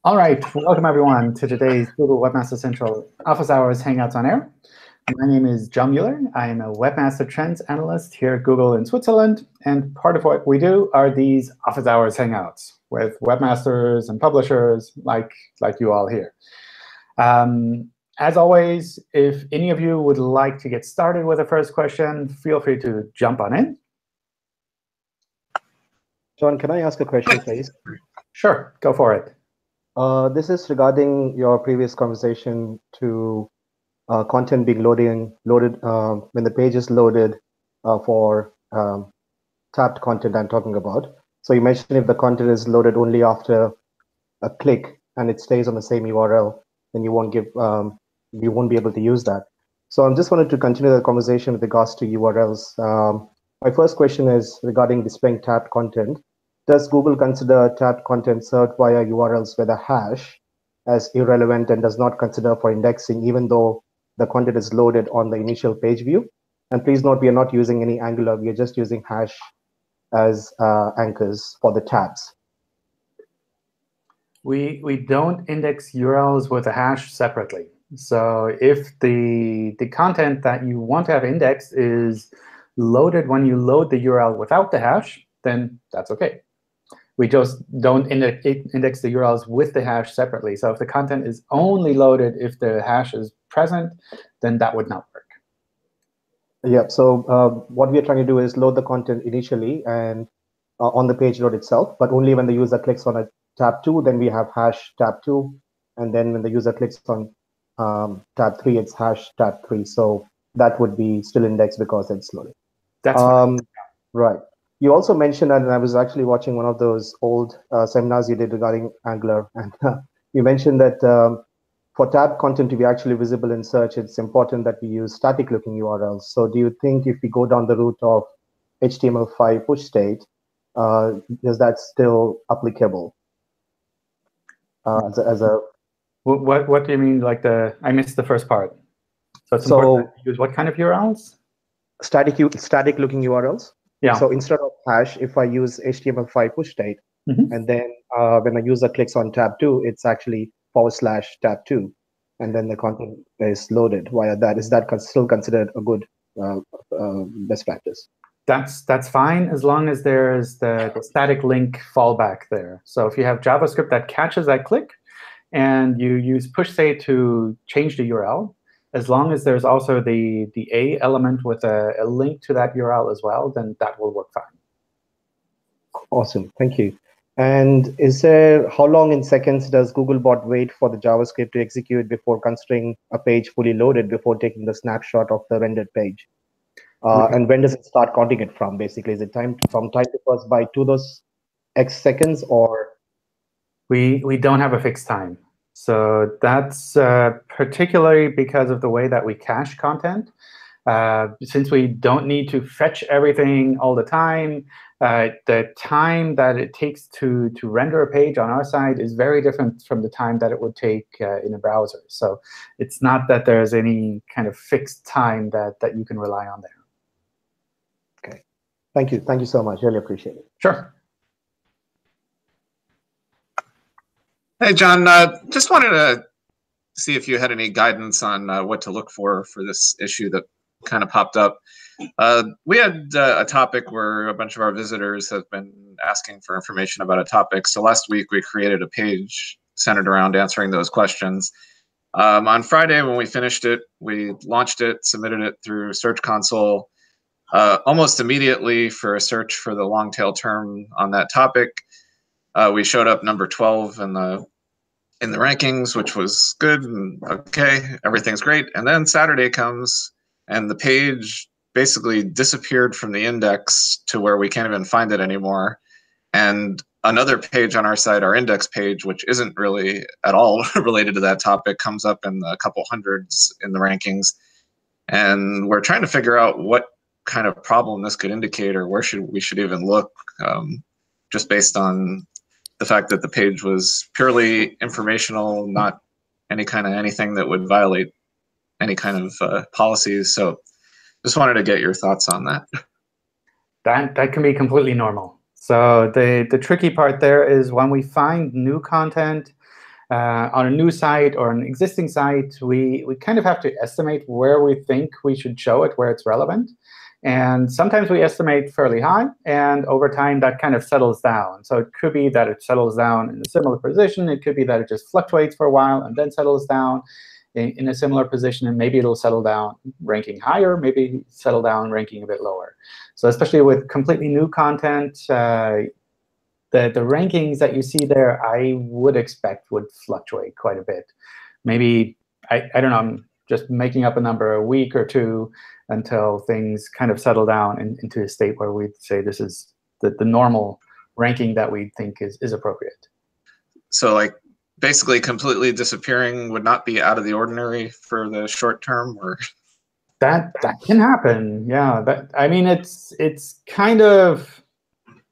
All right, welcome everyone to today's Google Webmaster Central Office Hours Hangouts on Air. My name is John Mueller. I am a Webmaster Trends Analyst here at Google in Switzerland. And part of what we do are these Office Hours Hangouts with webmasters and publishers like you all here. As always, if any of you would like to get started with the first question, feel free to jump on in. John, can I ask a question, please? Sure, go for it. This is regarding your previous conversation to content being loaded when the page is loaded for tabbed content I'm talking about. So you mentioned if the content is loaded only after a click and it stays on the same URL, then you won't be able to use that. So I just wanted to continue the conversation with regards to URLs. My first question is regarding displaying tabbed content. Does Google consider tabbed content served via URLs with a hash as irrelevant and does not consider for indexing, even though the content is loaded on the initial page view? And please note, we are not using any Angular. We are just using hash as anchors for the tabs. We don't index URLs with a hash separately. So if the content that you want to have indexed is loaded when you load the URL without the hash, then that's OK. We just don't index the URLs with the hash separately. So if the content is only loaded if the hash is present, then that would not work. Yeah, so what we are trying to do is load the content initially and on the page load itself, but only when the user clicks on a tab 2, then we have hash tab 2. And then when the user clicks on tab 3, it's hash tab 3. So that would be still indexed because it's loaded. That's fine. Right. You also mentioned, and I was actually watching one of those old seminars you did regarding Angular, and you mentioned that for tab content to be actually visible in search, it's important that we use static-looking URLs. So do you think if we go down the route of HTML5 push state, is that still applicable? What do you mean? I missed the first part. So it's important to use what kind of URLs? Static-looking URLs. Yeah. So instead of hash, if I use HTML5 push state, and then when a user clicks on tab 2, it's actually /tab 2, and then the content is loaded via that. Is that still considered a good best practice? That's fine as long as there's the static link fallback there. So if you have JavaScript that catches that click, and you use push state to change the URL, as long as there's also the A element with a link to that URL as well, then that will work fine. Awesome, thank you. And how long in seconds does Googlebot wait for the JavaScript to execute before considering a page fully loaded before taking the snapshot of the rendered page? And when does it start counting it from? Basically, is it from time to first byte to those X seconds, or? We don't have a fixed time. So that's particularly because of the way that we cache content. Since we don't need to fetch everything all the time, the time that it takes to render a page on our side is very different from the time that it would take in a browser. So it's not that there's any kind of fixed time that you can rely on there. OK. Thank you. Thank you so much. Really appreciate it. Sure. Hey, John, just wanted to see if you had any guidance on what to look for this issue that kind of popped up. We had a topic where a bunch of our visitors have been asking for information about a topic. So last week, we created a page centered around answering those questions. On Friday, when we finished it, we launched it, submitted it through Search Console. Almost immediately for a search for the long tail term on that topic, we showed up number 12 in the rankings, which was good and OK. Everything's great. And then Saturday comes, and the page basically disappeared from the index to where we can't even find it anymore. And another page on our site, our index page, which isn't really at all related to that topic, comes up in a couple hundreds in the rankings. And we're trying to figure out what kind of problem this could indicate, or where we should even look, just based on the fact that the page was purely informational, not anything that would violate any kind of policies. So just wanted to get your thoughts on that. That can be completely normal. So the tricky part there is when we find new content On a new site or an existing site, we kind of have to estimate where we think we should show it, where it's relevant. And sometimes we estimate fairly high, and over time that kind of settles down. So it could be that it settles down in a similar position. It could be that it just fluctuates for a while and then settles down in a similar position, and maybe it'll settle down ranking higher, maybe settle down ranking a bit lower. So especially with completely new content, the rankings that you see there, I would expect would fluctuate quite a bit. Maybe, I don't know, I'm just making up a number, a week or two until things kind of settle down into a state where we'd say this is the normal ranking that we think is appropriate. So like basically completely disappearing would not be out of the ordinary for the short term, or? That can happen, yeah. I mean, it's kind of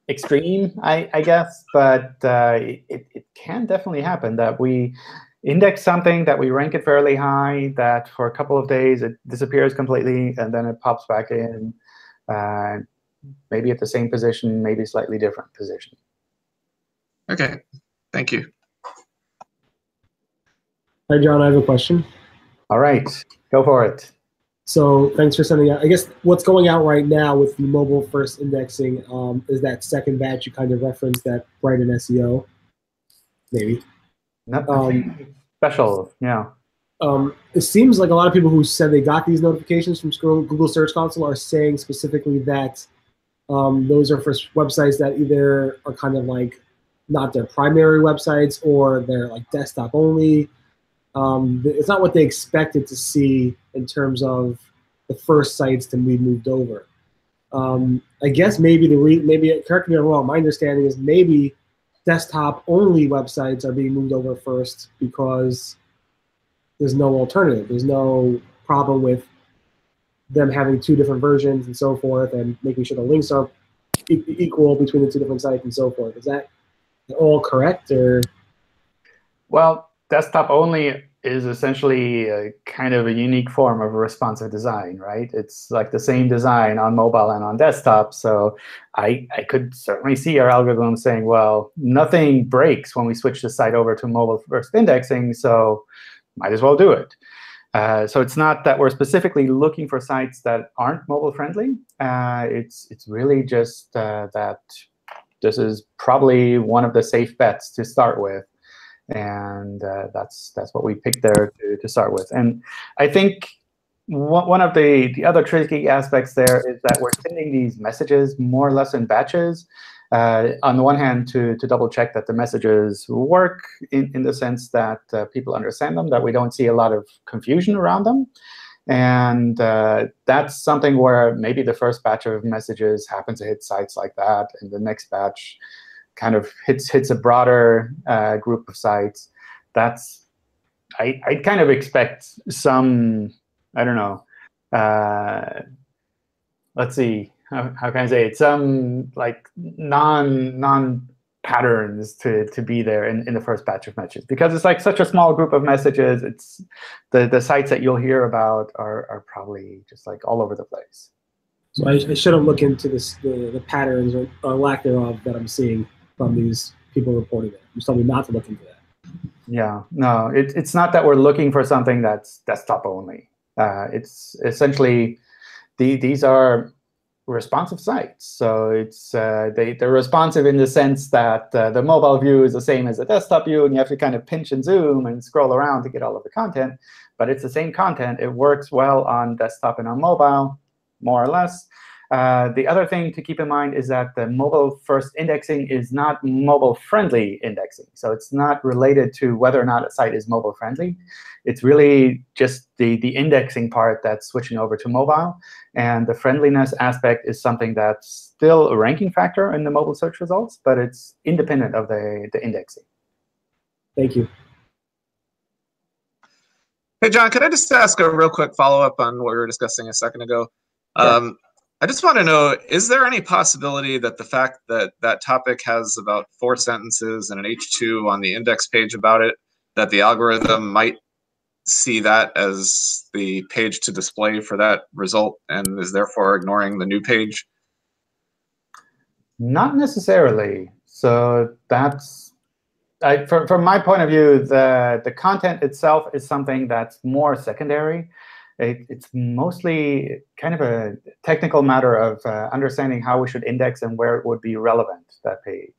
extreme, I guess, but it can definitely happen that we index something, that we rank it fairly high, that for a couple of days it disappears completely, and then it pops back in, maybe at the same position, maybe slightly different position. OK, thank you. Hi, John, I have a question. All right, go for it. So thanks for sending out. I guess what's going out right now with the mobile first indexing is that second batch you kind of referenced, that Brighton SEO, maybe. Nothing special, yeah. It seems like a lot of people who said they got these notifications from Google Search Console are saying specifically that those are for websites that either are kind of like not their primary websites or they're like desktop only. It's not what they expected to see in terms of the first sites to be moved over. I guess maybe maybe correct me if I'm wrong. My understanding is maybe desktop-only websites are being moved over first because there's no alternative. There's no problem with them having two different versions and so forth, and making sure the links are equal between the two different sites and so forth. Is that all correct, or? Well, desktop only is essentially a kind of a unique form of responsive design, right? It's like the same design on mobile and on desktop. So I could certainly see our algorithm saying, well, nothing breaks when we switch the site over to mobile first indexing, so might as well do it. So it's not that we're specifically looking for sites that aren't mobile friendly. It's really just that this is probably one of the safe bets to start with. And that's what we picked there to start with. And I think one of the other tricky aspects there is that we're sending these messages more or less in batches. On the one hand, to double check that the messages work in the sense that people understand them, that we don't see a lot of confusion around them. And that's something where maybe the first batch of messages happens to hit sites like that, and the next batch kind of hits a broader group of sites. That's I kind of expect some, I don't know, let's see, how can I say it? Some like non patterns to be there in the first batch of messages, because it's like such a small group of messages. It's the sites that you'll hear about are probably just like all over the place. So I shouldn't look into the patterns or lack thereof that I'm seeing from these people reporting it. You told me not to look into that. Yeah, no, it's not that we're looking for something that's desktop only. It's essentially these are responsive sites. So it's they're responsive in the sense that the mobile view is the same as the desktop view, and you have to kind of pinch and zoom and scroll around to get all of the content. But it's the same content. It works well on desktop and on mobile, more or less. The other thing to keep in mind is that the mobile-first indexing is not mobile-friendly indexing. So it's not related to whether or not a site is mobile-friendly. It's really just the indexing part that's switching over to mobile. And the friendliness aspect is something that's still a ranking factor in the mobile search results, but it's independent of the indexing. Thank you. Hey, John, could I just ask a real quick follow-up on what we were discussing a second ago? Sure. I just want to know, is there any possibility that the fact that that topic has about 4 sentences and an H2 on the index page about it, that the algorithm might see that as the page to display for that result and is therefore ignoring the new page? Not necessarily. So that's From my point of view, the content itself is something that's more secondary. It's mostly kind of a technical matter of understanding how we should index and where it would be relevant, that page.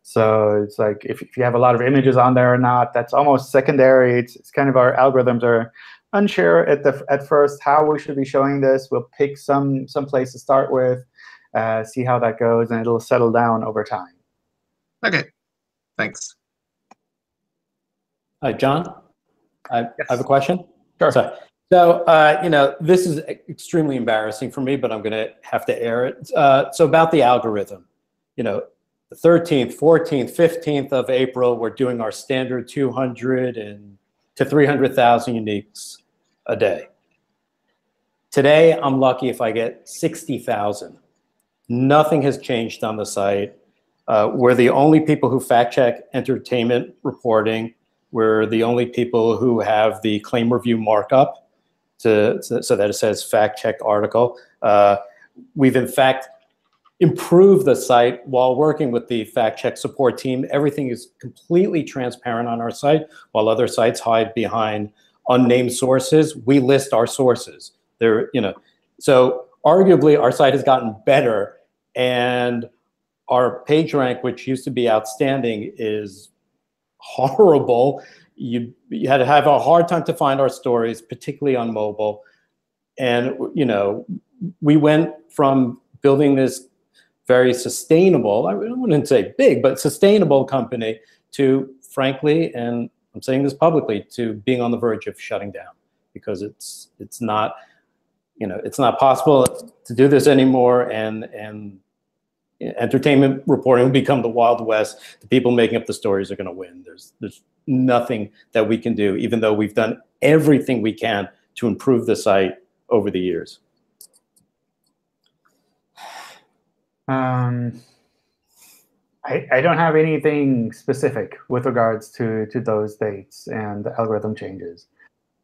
So it's like if you have a lot of images on there or not, that's almost secondary. It's kind of our algorithms are unsure at first how we should be showing this. We'll pick some place to start with, see how that goes, and it'll settle down over time. Okay, thanks. John, I have a question. Sure. So, you know, this is extremely embarrassing for me, but I'm going to have to air it. So about the algorithm, you know, the 13th, 14th, 15th of April, we're doing our standard 200 to 300,000 uniques a day. Today, I'm lucky if I get 60,000. Nothing has changed on the site. We're the only people who fact check entertainment reporting. We're the only people who have the claim review markup so that it says fact check article. We've in fact improved the site while working with the fact check support team. Everything is completely transparent on our site, while other sites hide behind unnamed sources. We list our sources. There, you know, so arguably our site has gotten better, and our page rank, which used to be outstanding, is horrible. You had to have a hard time to find our stories, particularly on mobile. And, you know, we went from building this very sustainable, I wouldn't say big, but sustainable company to, frankly, and I'm saying this publicly, to being on the verge of shutting down, because it's not, you know, it's not possible to do this anymore, and entertainment reporting will become the Wild West. The people making up the stories are going to win. There's nothing that we can do, even though we've done everything we can to improve the site over the years. I don't have anything specific with regards to those dates and the algorithm changes.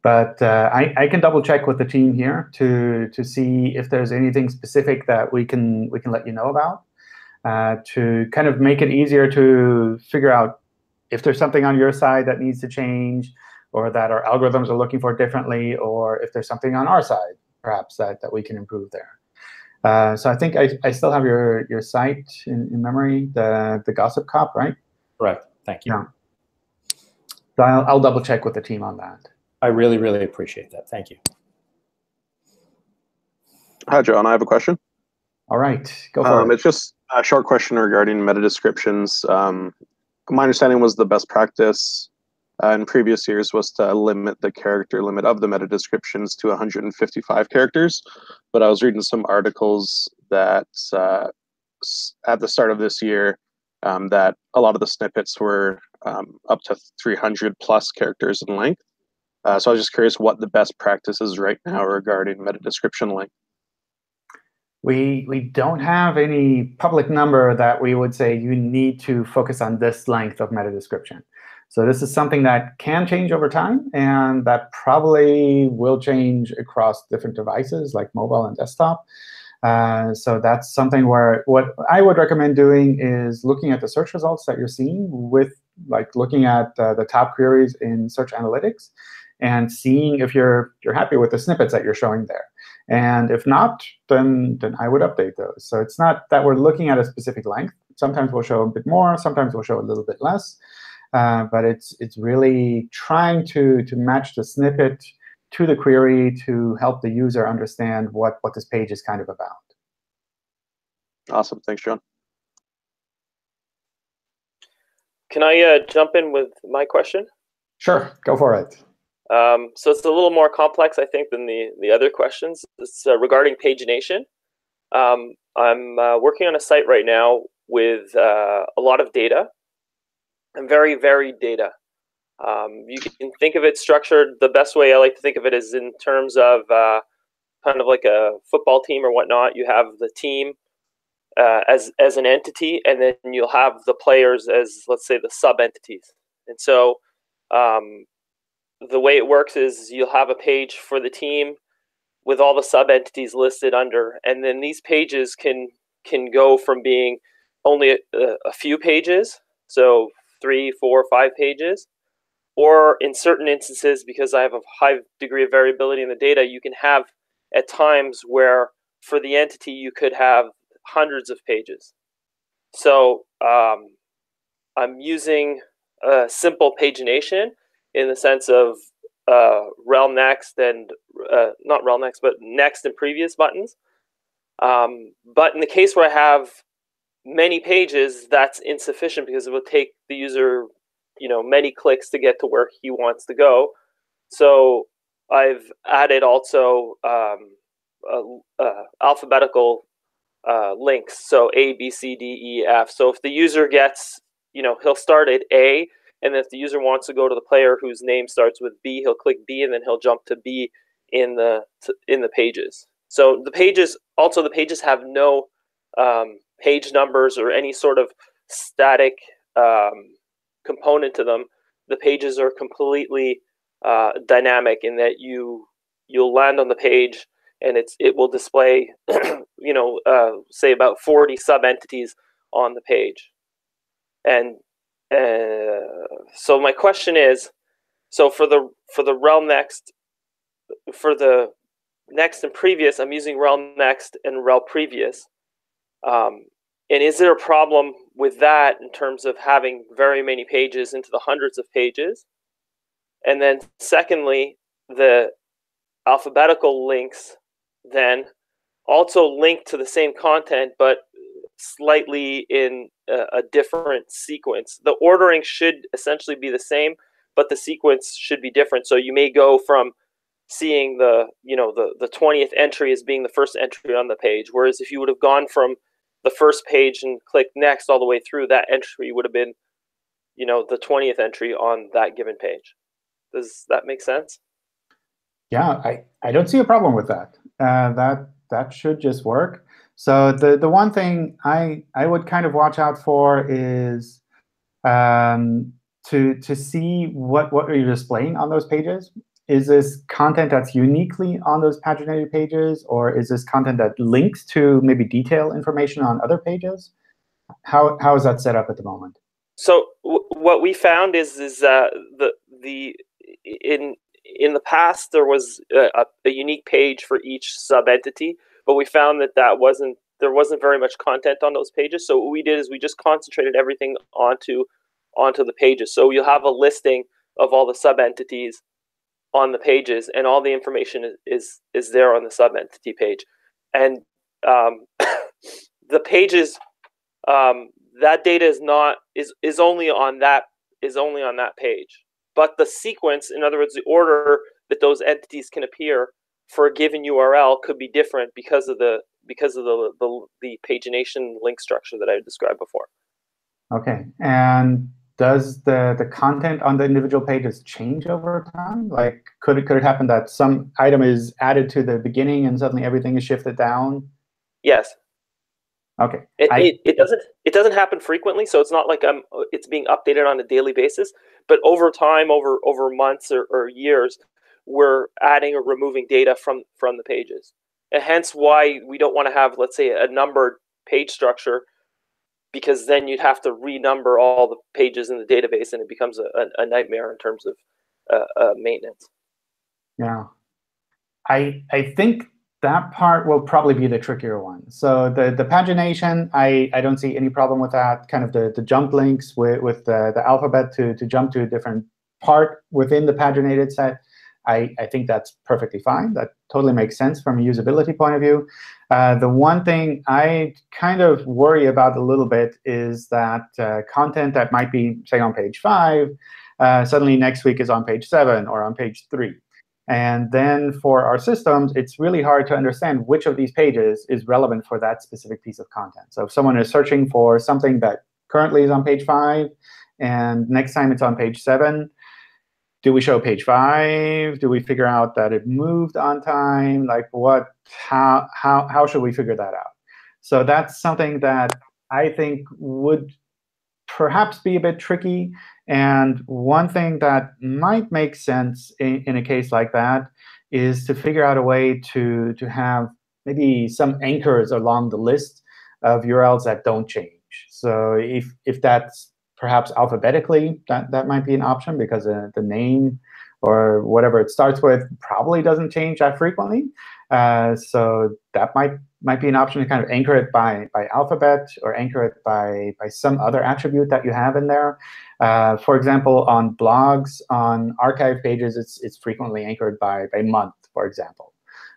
But I can double check with the team here to see if there's anything specific that we can let you know about, to kind of make it easier to figure out if there's something on your side that needs to change, or that our algorithms are looking for differently, or if there's something on our side perhaps that we can improve there. So I think I still have your site in memory, the Gossip Cop, right? Correct. Thank you. Yeah. So I'll double check with the team on that. I really, really appreciate that. Thank you. Hi, John. I have a question. All right, go for it. It's just a short question regarding meta descriptions. My understanding was the best practice in previous years was to limit the character limit of the meta descriptions to 155 characters. But I was reading some articles that at the start of this year, that a lot of the snippets were up to 300 plus characters in length. So I was just curious what the best practice is right now regarding meta description length. We don't have any public number that we would say you need to focus on this length of meta description. So this is something that can change over time, and that probably will change across different devices like mobile and desktop. So that's something where what I would recommend doing is looking at the search results that you're seeing, with like looking at the top queries in Search Analytics, and seeing if you're happy with the snippets that you're showing there. And if not, then I would update those. So it's not that we're looking at a specific length. Sometimes we'll show a bit more. Sometimes we'll show a little bit less. But it's really trying to match the snippet to the query to help the user understand what this page is kind of about. Awesome. Thanks, John. Can I jump in with my question? Sure, go for it. So it's a little more complex, I think, than the other questions. It's regarding pagination. I'm working on a site right now with a lot of data, and very varied data. You can think of it structured, the best way I like to think of it is in terms of kind of like a football team or whatnot. You have the team as an entity, and then you'll have the players as, let's say, the sub-entities. And so the way it works is you'll have a page for the team with all the sub-entities listed under, and then these pages can go from being only a few pages. So 3, 4, 5 pages. Or in certain instances, because I have a high degree of variability in the data, you can have at times where for the entity you could have hundreds of pages. So I'm using simple pagination in the sense of rel next and not rel next, but next and previous buttons. But in the case where I have many pages, that's insufficient because it will take the user, many clicks to get to where he wants to go. So I've added also alphabetical links, so A, B, C, D, E, F. So if the user gets, he'll start at A, and if the user wants to go to the player whose name starts with B, he'll click B, and then he'll jump to B in the pages. So the pages have no page numbers or any sort of static component to them. The pages are completely dynamic in that you'll land on the page and it will display say about 40 sub entities on the page. And so my question is, so for the rel next, for the next and previous, I'm using rel next and rel previous. And is there a problem with that in terms of having very many pages into the hundreds of pages? And then secondly, the alphabetical links then also link to the same content, but slightly in a different sequence. The ordering should essentially be the same, but the sequence should be different. So you may go from seeing the 20th entry as being the first entry on the page, whereas if you would have gone from the first page and clicked next all the way through, that entry would have been the 20th entry on that given page. Does that make sense? Yeah, I don't see a problem with that. That should just work. So the one thing I would kind of watch out for is to see what are you displaying on those pages. Is this content that's uniquely on those paginated pages, or is this content that links to maybe detail information on other pages? How is that set up at the moment? So what we found is in the past there was a unique page for each sub entity, but we found that there wasn't very much content on those pages. So what we did is we just concentrated everything onto the pages. So you'll have a listing of all the sub entities on the pages, and all the information is there on the sub entity page. And the pages, that data is only on that page. But the sequence, in other words, the order that those entities can appear for a given URL could be different because of the pagination link structure that I described before. Okay, and does the content on the individual pages change over time? Like, could it happen that some item is added to the beginning and suddenly everything is shifted down? Yes. Okay. It doesn't happen frequently, so it's not like it's being updated on a daily basis. But over time, over months or years, we're adding or removing data from the pages, and hence why we don't want to have, let's say, a numbered page structure, because then you'd have to renumber all the pages in the database, and it becomes a nightmare in terms of maintenance. Yeah, I think that part will probably be the trickier one. So the pagination, I don't see any problem with that. Kind of the jump links with the alphabet to jump to a different part within the paginated set, I think that's perfectly fine. That totally makes sense from a usability point of view. The one thing I kind of worry about a little bit is that content that might be, say, on page 5, suddenly next week is on page 7 or on page 3. And then for our systems, it's really hard to understand which of these pages is relevant for that specific piece of content. So if someone is searching for something that currently is on page 5, and next time it's on page 7, do we show page 5? Do we figure out that it moved on time? Like what? How should we figure that out? So that's something that I think would perhaps be a bit tricky. And one thing that might make sense in a case like that is to figure out a way to have maybe some anchors along the list of URLs that don't change. So if that's perhaps alphabetically, that might be an option, because the name or whatever it starts with probably doesn't change that frequently. So that might be an option to kind of anchor it by alphabet, or anchor it by some other attribute that you have in there. For example, on blogs, on archive pages, it's frequently anchored by month, for example.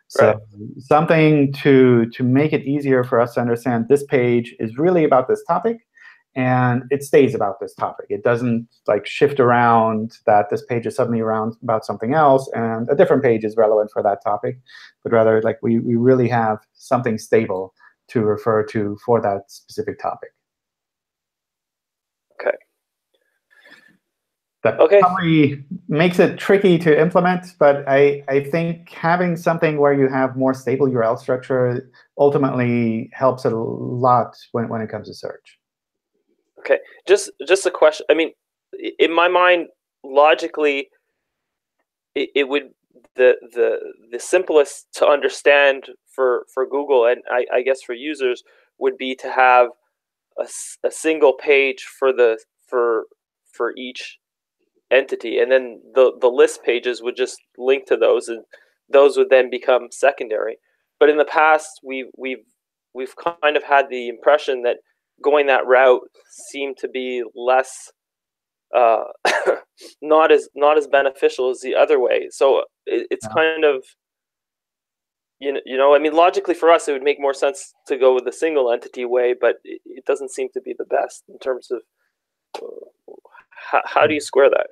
So Right. something to make it easier for us to understand this page is really about this topic, and it stays about this topic. It doesn't like shift around, that this page is suddenly around about something else and a different page is relevant for that topic, but rather like we really have something stable to refer to for that specific topic. Okay. That Okay. probably makes it tricky to implement, but I think having something where you have more stable URL structure ultimately helps a lot when it comes to search. Okay. Just a question. I mean, in my mind, logically, it would the simplest to understand for Google, and I guess for users, would be to have a single page for each entity, and then the list pages would just link to those, and those would then become secondary. But in the past, we've kind of had the impression that going that route seemed to be less not as beneficial as the other way. So it's kind of, you know, I mean, logically for us, it would make more sense to go with the single entity way, but it doesn't seem to be the best in terms of how do you square that?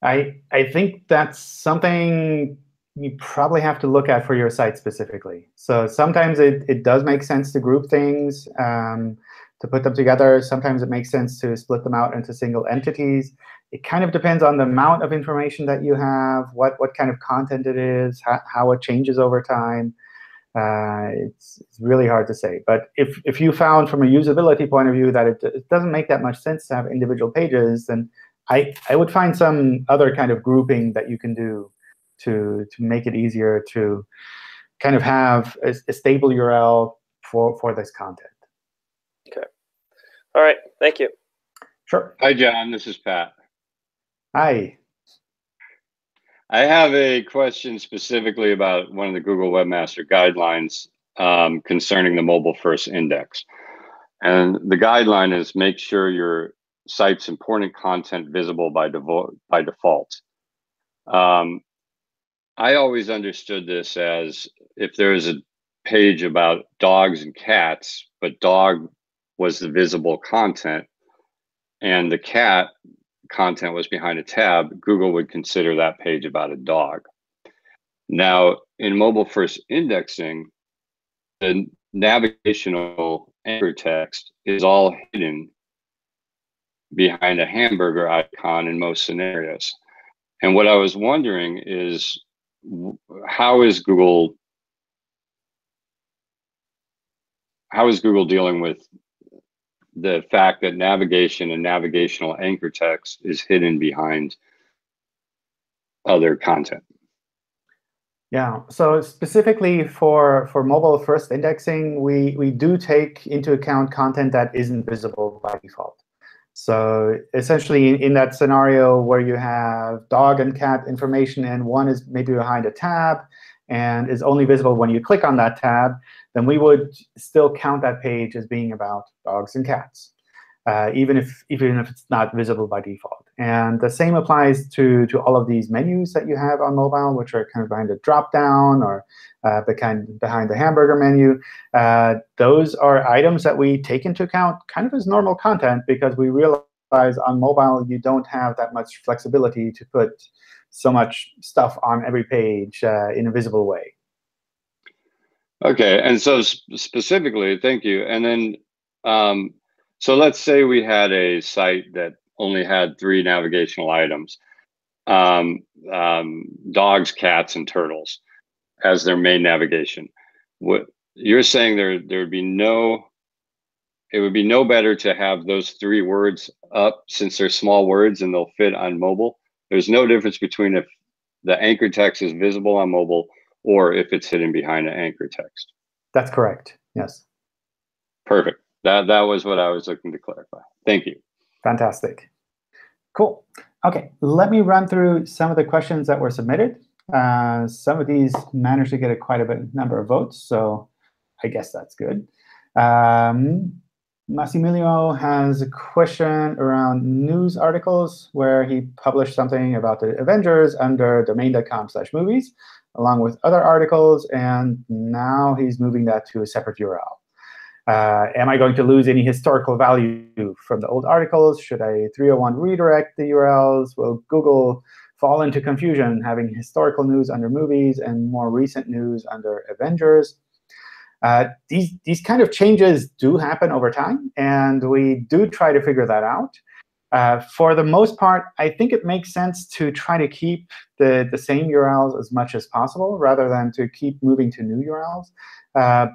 I think that's something you probably have to look at for your site specifically. So sometimes it does make sense to group things, to put them together. Sometimes it makes sense to split them out into single entities. It kind of depends on the amount of information that you have, what kind of content it is, how it changes over time. It's really hard to say. But if you found from a usability point of view that it doesn't make that much sense to have individual pages, then I would find some other kind of grouping that you can do to make it easier to kind of have a stable URL for this content. Okay. All right. Thank you. Sure. Hi, John. This is Pat. Hi. I have a question specifically about one of the Google Webmaster guidelines concerning the mobile first index. And the guideline is make sure your site's important content visible by default. I always understood this as if there is a page about dogs and cats, but dog was the visible content and the cat content was behind a tab, Google would consider that page about a dog. Now, in mobile first indexing, the navigational anchor text is all hidden behind a hamburger icon in most scenarios. And what I was wondering is, how is Google dealing with the fact that navigation and navigational anchor text is hidden behind other content? Yeah, so specifically for mobile first indexing, we do take into account content that isn't visible by default. So essentially in that scenario where you have dog and cat information and one is maybe behind a tab and is only visible when you click on that tab, then we would still count that page as being about dogs and cats, even if it's not visible by default. And the same applies to all of these menus that you have on mobile, which are kind of behind the drop-down or behind the hamburger menu. Those are items that we take into account kind of as normal content, because we realize on mobile you don't have that much flexibility to put so much stuff on every page in a visible way. Okay, and so specifically, thank you. And then, so let's say we had a site that only had 3 navigational items, dogs, cats, and turtles as their main navigation. What you're saying, it would be no better to have those 3 words up, since they're small words and they'll fit on mobile. There's no difference between if the anchor text is visible on mobile or if it's hidden behind an anchor text. That's correct. Yes. Perfect. That was what I was looking to clarify. Thank you. Fantastic. Cool. OK, let me run through some of the questions that were submitted. Some of these managed to get quite a number of votes, so I guess that's good. Massimiliano has a question around news articles where he published something about the Avengers under domain.com/movies, along with other articles, and now he's moving that to a separate URL. Am I going to lose any historical value from the old articles? Should I 301 redirect the URLs? Will Google fall into confusion having historical news under movies and more recent news under Avengers? These kind of changes do happen over time, and we do try to figure that out. For the most part, I think it makes sense to try to keep the same URLs as much as possible, rather than to keep moving to new URLs.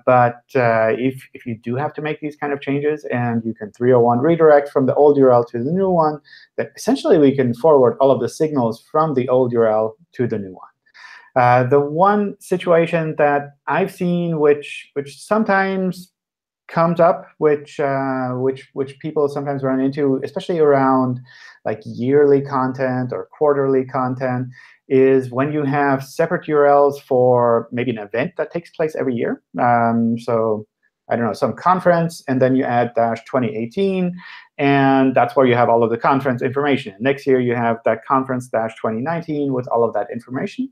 But if you do have to make these kind of changes, and you can 301 redirect from the old URL to the new one, then essentially we can forward all of the signals from the old URL to the new one. The one situation that I've seen, which sometimes comes up, which people sometimes run into, especially around like yearly content or quarterly content, is when you have separate URLs for maybe an event that takes place every year. So I don't know, some conference, and then you add -2018, and that's where you have all of the conference information. Next year, you have that conference -2019 with all of that information.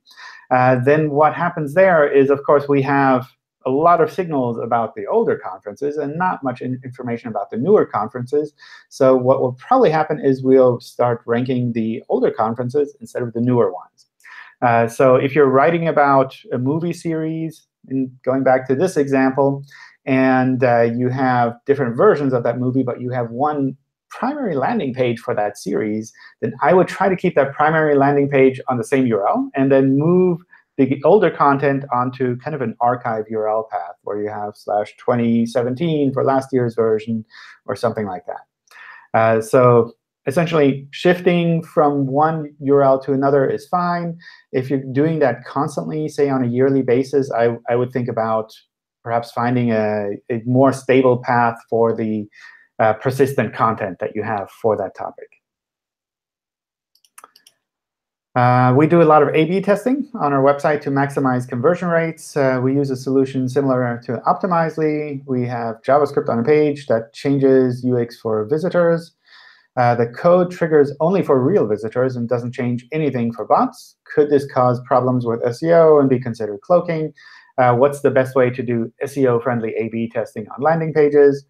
Then what happens there is, of course, we have a lot of signals about the older conferences and not much information about the newer conferences. So what will probably happen is we'll start ranking the older conferences instead of the newer ones. So if you're writing about a movie series, and going back to this example, and you have different versions of that movie, but you have one primary landing page for that series, then I would try to keep that primary landing page on the same URL, and then move the older content onto kind of an archive URL path, where you have /2017 for last year's version, or something like that. So essentially, shifting from one URL to another is fine. If you're doing that constantly, say on a yearly basis, I would think about perhaps finding a more stable path for the persistent content that you have for that topic. We do a lot of A/B testing on our website to maximize conversion rates. We use a solution similar to Optimizely. We have JavaScript on a page that changes UX for visitors. The code triggers only for real visitors and doesn't change anything for bots. Could this cause problems with SEO and be considered cloaking? What's the best way to do SEO-friendly A/B testing on landing pages?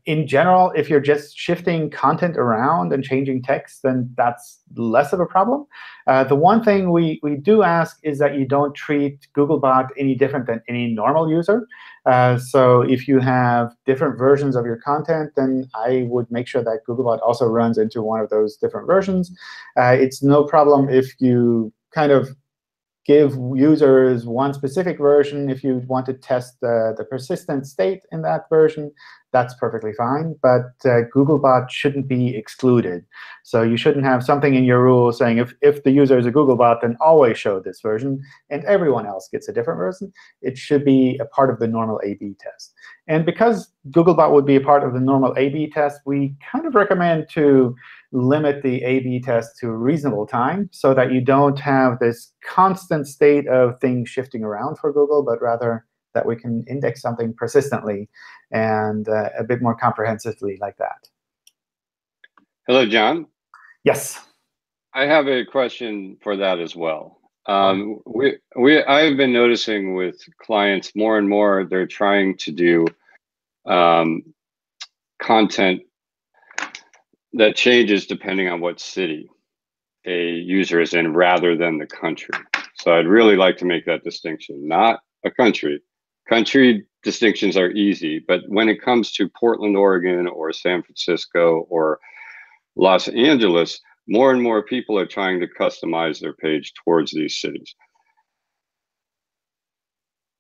In general, if you're just shifting content around and changing text, then that's less of a problem. The one thing we do ask is that you don't treat Googlebot any different than any normal user. So if you have different versions of your content, then I would make sure that Googlebot also runs into one of those different versions. It's no problem if you kind of give users one specific version. If you want to test the persistent state in that version, that's perfectly fine. But Googlebot shouldn't be excluded. So you shouldn't have something in your rule saying if the user is a Googlebot, then always show this version, and everyone else gets a different version. It should be a part of the normal A/B test. And because Googlebot would be a part of the normal A/B test, we kind of recommend to limit the A/B test to a reasonable time, so that you don't have this constant state of things shifting around for Google, but rather that we can index something persistently and a bit more comprehensively like that. Hello, John. Yes. I have a question for that as well. I've been noticing with clients more and more, they're trying to do content that changes depending on what city a user is in rather than the country. So I'd really like to make that distinction. Not a country. Country distinctions are easy, but when it comes to Portland, Oregon, or San Francisco, or Los Angeles, more and more people are trying to customize their page towards these cities.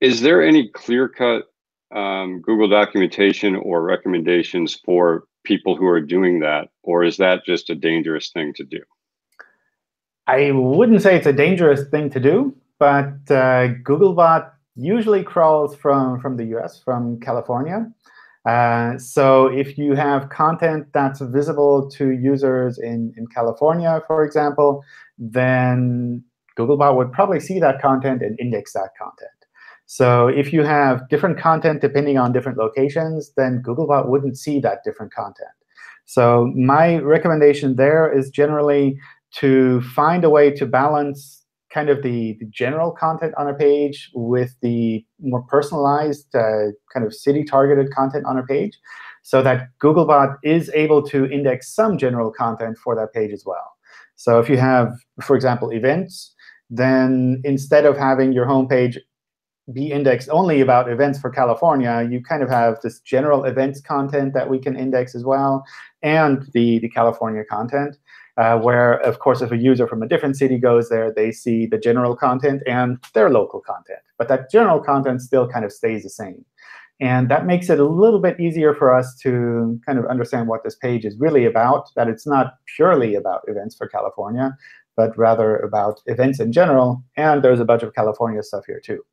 Is there any clear-cut Google documentation or recommendations for people who are doing that, or is that just a dangerous thing to do? I wouldn't say it's a dangerous thing to do, but Googlebot usually crawls from the US, from California. So if you have content that's visible to users in California, for example, then Googlebot would probably see that content and index that content. So if you have different content depending on different locations, then Googlebot wouldn't see that different content. So my recommendation there is generally to find a way to balance kind of the general content on a page with the more personalized kind of city-targeted content on a page, so that Googlebot is able to index some general content for that page as well. So if you have, for example, events, then instead of having your homepage be indexed only about events for California, you kind of have this general events content that we can index as well, and the California content, where, of course, if a user from a different city goes there, they see the general content and their local content. But that general content still kind of stays the same. And that makes it a little bit easier for us to kind of understand what this page is really about, that it's not purely about events for California, but rather about events in general. And there's a bunch of California stuff here, too.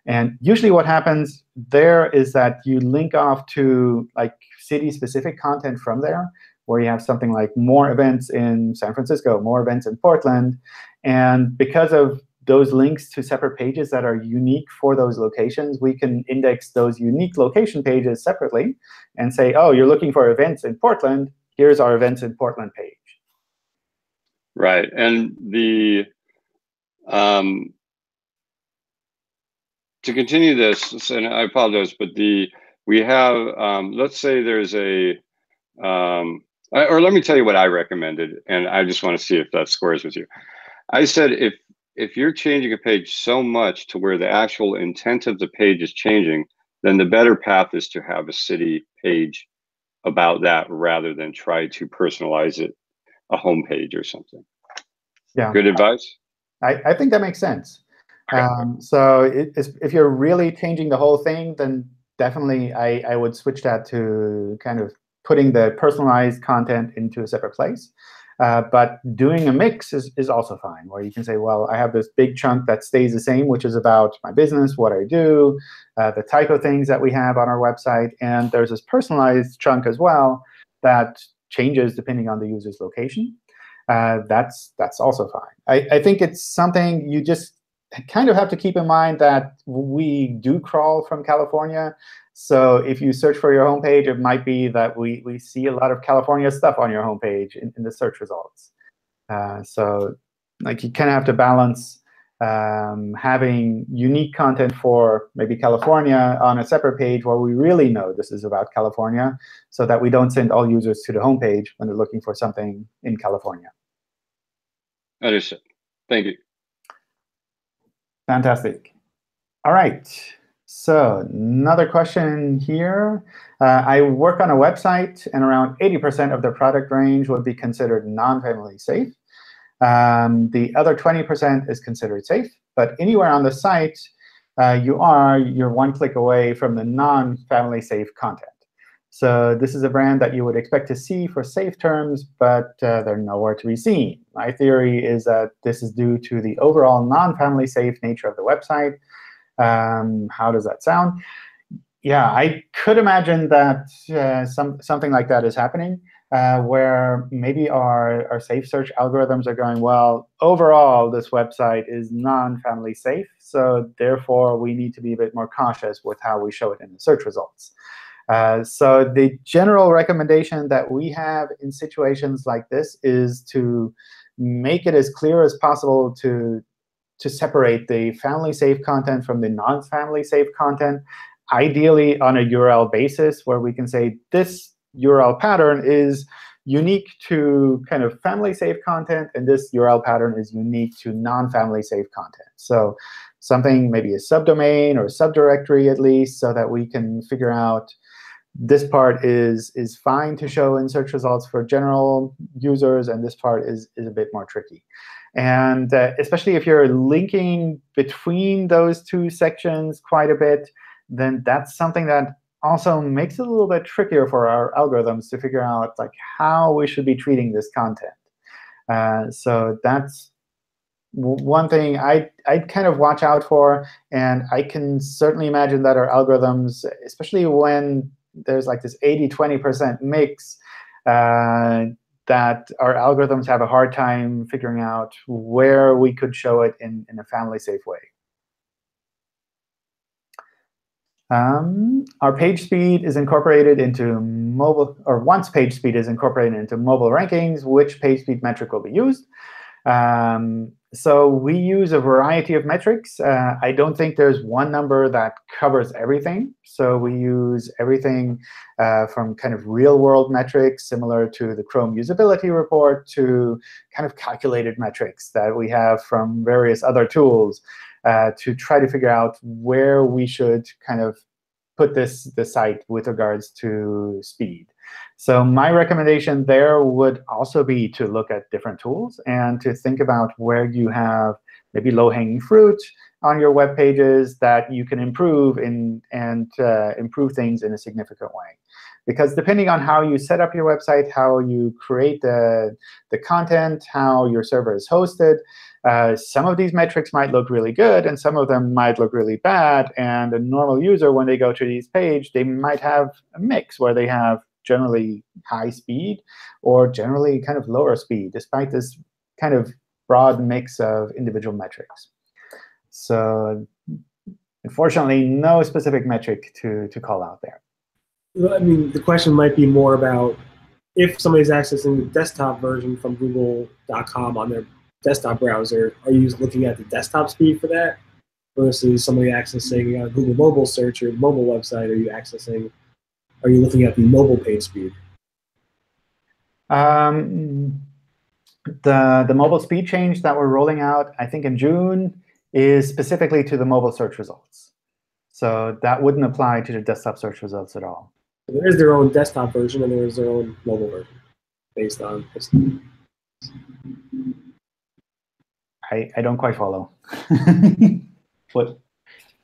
And usually what happens there is that you link off to like city-specific content from there, where you have something like more events in San Francisco, more events in Portland. And because of those links to separate pages that are unique for those locations, we can index those unique location pages separately and say, oh, you're looking for events in Portland. Here's our events in Portland page. Right. And the to continue this, and I apologize, but we have, let's say there's a, or let me tell you what I recommended, and I just want to see if that squares with you. I said if you're changing a page so much to where the actual intent of the page is changing, then the better path is to have a city page about that rather than try to personalize it, a home page or something. Yeah. Good advice? I think that makes sense. So if you're really changing the whole thing, then definitely I would switch that to kind of putting the personalized content into a separate place. But doing a mix is also fine, where you can say, well, I have this big chunk that stays the same, which is about my business, what I do, the type of things that we have on our website. And there's this personalized chunk as well that changes depending on the user's location. That's also fine. I think it's something you just kind of have to keep in mind, that we do crawl from California. So if you search for your homepage, it might be that we see a lot of California stuff on your homepage in the search results. So like you kind of have to balance having unique content for maybe California on a separate page where we really know this is about California, so that we don't send all users to the homepage when they're looking for something in California. Understood. Thank you. Fantastic. All right. So another question here. I work on a website, and around 80% of the product range would be considered non-family safe. The other 20% is considered safe. But anywhere on the site, you're one click away from the non-family safe content. So this is a brand that you would expect to see for safe terms, but they're nowhere to be seen. My theory is that this is due to the overall non-family safe nature of the website. How does that sound? Yeah, I could imagine that something like that is happening, where maybe our safe search algorithms are going, well, overall, this website is non-family safe, so therefore we need to be a bit more cautious with how we show it in the search results. So the general recommendation that we have in situations like this is to make it as clear as possible to separate the family-safe content from the non-family safe content, ideally on a URL basis, where we can say this URL pattern is unique to kind of family-safe content, and this URL pattern is unique to non-family safe content. So something, maybe a subdomain or a subdirectory at least, so that we can figure out this part is fine to show in search results for general users, and this part is a bit more tricky. And especially if you're linking between those two sections quite a bit, then that's something that also makes it a little bit trickier for our algorithms to figure out like how we should be treating this content. So that's one thing I'd kind of watch out for. And I can certainly imagine that our algorithms, especially when there's like this 80-20% mix that our algorithms have a hard time figuring out where we could show it in a family-safe way. Our page speed is incorporated into mobile, or once page speed is incorporated into mobile rankings, which page speed metric will be used? So we use a variety of metrics. I don't think there's one number that covers everything. So we use everything from kind of real-world metrics, similar to the Chrome usability report, to kind of calculated metrics that we have from various other tools to try to figure out where we should kind of put the site with regards to speed. So my recommendation there would also be to look at different tools and to think about where you have maybe low-hanging fruit on your web pages that you can improve and improve things in a significant way. Because depending on how you set up your website, how you create the content, how your server is hosted, some of these metrics might look really good, and some of them might look really bad. And a normal user, when they go to these page, they might have a mix where they have generally high speed or generally kind of lower speed, despite this kind of broad mix of individual metrics. So unfortunately, no specific metric to call out there. I mean, the question might be more about if somebody's accessing the desktop version from google.com on their desktop browser, are you looking at the desktop speed for that versus somebody accessing a Google mobile search or mobile website? Are you looking at the mobile page speed? The mobile speed change that we're rolling out, I think in June, is specifically to the mobile search results. So that wouldn't apply to the desktop search results at all. There is their own desktop version and there is their own mobile version based on this. I don't quite follow. What?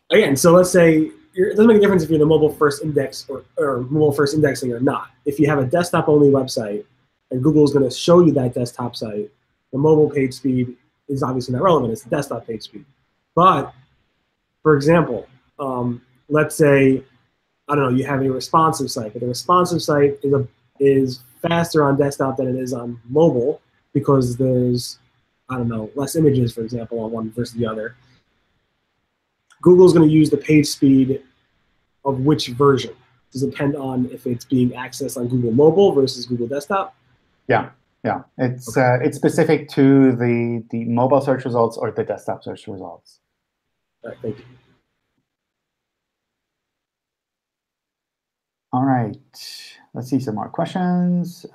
Again, so let's say it doesn't make a difference if you're the mobile first index or mobile first indexing or not. If you have a desktop only website and Google is going to show you that desktop site, the mobile page speed is obviously not relevant. It's the desktop page speed. But for example, let's say, I don't know, you have a responsive site, but the responsive site is faster on desktop than it is on mobile because there's, I don't know, less images, for example, on one versus the other. Google's going to use the page speed of which version? Does it depend on if it's being accessed on Google Mobile versus Google Desktop? Yeah. It's it's specific to the mobile search results or the desktop search results. All right, thank you. All right, let's see some more questions.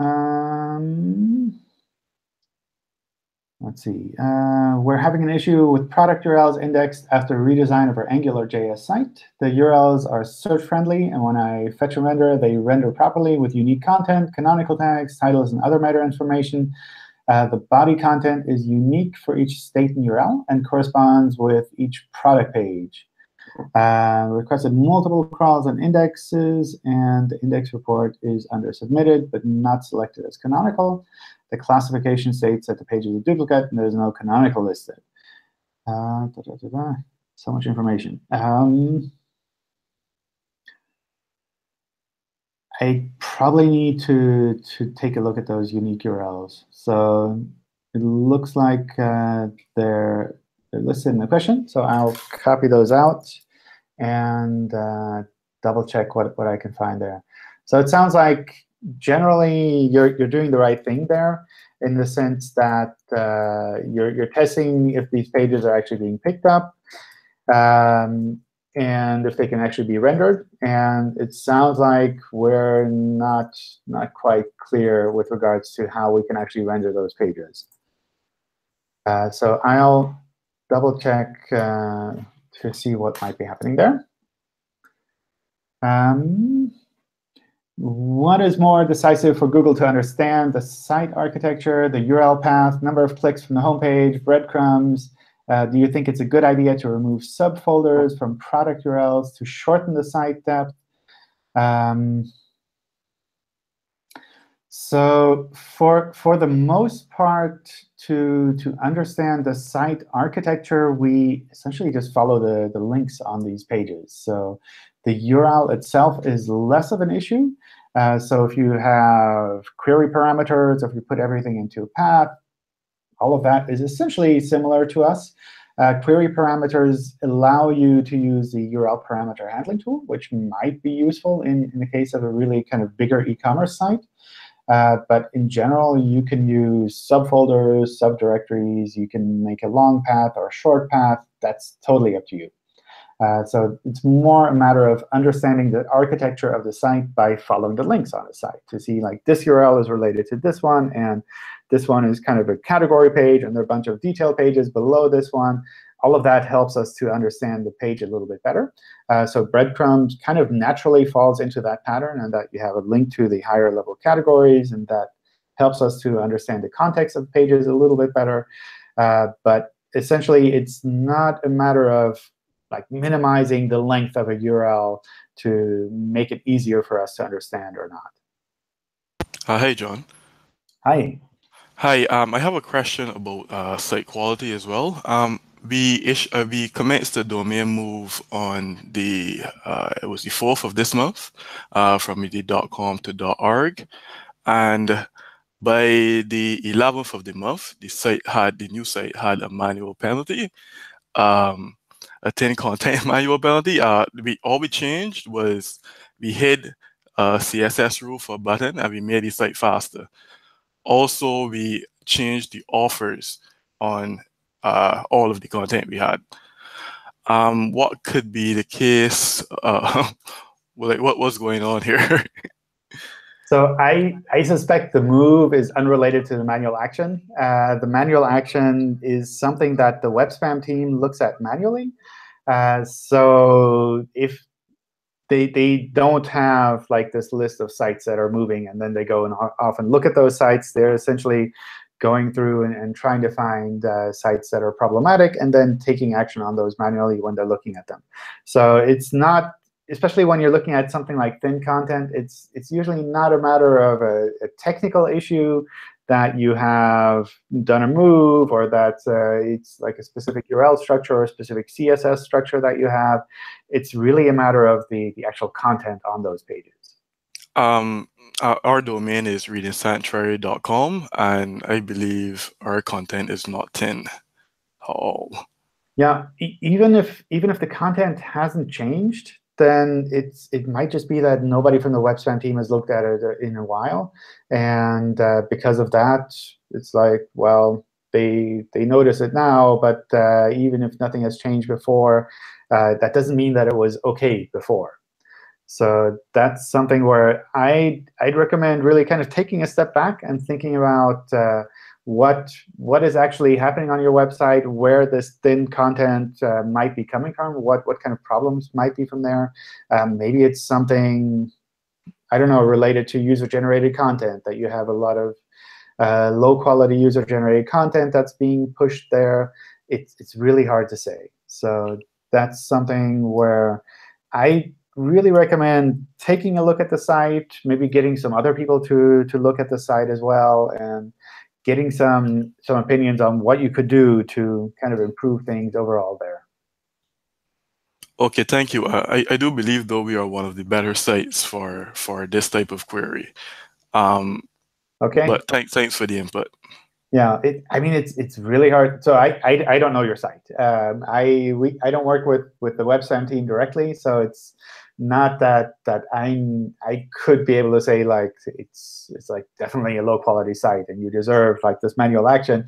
Let's see. We're having an issue with product URLs indexed after redesign of our AngularJS site. The URLs are search-friendly, and when I fetch and render, they render properly with unique content, canonical tags, titles, and other meta information. The body content is unique for each state and URL and corresponds with each product page. Requested multiple crawls and indexes, and the index report is under submitted but not selected as canonical. The classification states that the page is a duplicate and there's no canonical listed. So much information. I probably need to take a look at those unique URLs. So it looks like they're listed in the question. So I'll copy those out and double check what I can find there. So it sounds like generally you're doing the right thing there in the sense that you're testing if these pages are actually being picked up and if they can actually be rendered. And it sounds like we're not quite clear with regards to how we can actually render those pages. So I'll double check to see what might be happening there. What is more decisive for Google to understand? The site architecture, the URL path, number of clicks from the home page, breadcrumbs? Do you think it's a good idea to remove subfolders from product URLs to shorten the site depth? So for the most part, to understand the site architecture, we essentially just follow the links on these pages. So The URL itself is less of an issue. So if you have query parameters, if you put everything into a path, all of that is essentially similar to us. Query parameters allow you to use the URL parameter handling tool, which might be useful in the case of a really kind of bigger e-commerce site. But in general, you can use subfolders, subdirectories. You can make a long path or a short path. That's totally up to you. So it's more a matter of understanding the architecture of the site by following the links on the site to see, like, this URL is related to this one, and this one is kind of a category page, and there are a bunch of detail pages below this one. All of that helps us to understand the page a little bit better. So breadcrumbs kind of naturally falls into that pattern, and that you have a link to the higher level categories, and that helps us to understand the context of pages a little bit better. But essentially, it's not a matter of like minimizing the length of a URL to make it easier for us to understand or not. Hey, John. Hi. Hi. I have a question about site quality as well. We commenced the domain move on the it was the 4th of this month, from the .com to .org, and by the 11th of the month, the new site had a manual penalty. A 10 content manual penalty. All we changed was we hid a CSS rule for a button, and we made the site faster. Also, we changed the offers on all of the content we had. What could be the case? Like, what was going on here? So I suspect the move is unrelated to the manual action. The manual action is something that the web spam team looks at manually. So if they don't have like this list of sites that are moving, and then they go and often look at those sites, they're essentially going through and trying to find sites that are problematic, and then taking action on those manually when they're looking at them. So it's not, especially when you're looking at something like thin content, it's usually not a matter of a technical issue that you have done a move, or that it's like a specific URL structure or a specific CSS structure that you have. It's really a matter of the actual content on those pages. Our domain is readingsanctuary.com, and I believe our content is not thin at all. Yeah, even if the content hasn't changed, then it might just be that nobody from the web spam team has looked at it in a while, and because of that, it's like, well, they notice it now, but even if nothing has changed before, that doesn't mean that it was OK before. So that's something where I'd recommend really kind of taking a step back and thinking about what is actually happening on your website, where this thin content might be coming from, what kind of problems might be from there. Maybe it's something, I don't know, related to user-generated content, that you have a lot of low-quality user-generated content that's being pushed there. It's really hard to say. So that's something where I really recommend taking a look at the site, maybe getting some other people to look at the site as well, and getting some opinions on what you could do to kind of improve things overall there. OK, thank you. I do believe, though, we are one of the better sites for this type of query. OK. But thanks for the input. Yeah, I mean, it's really hard. So I don't know your site. I don't work with the web spam team directly, so it's not that I could be able to say, like, it's like definitely a low quality site and you deserve like this manual action.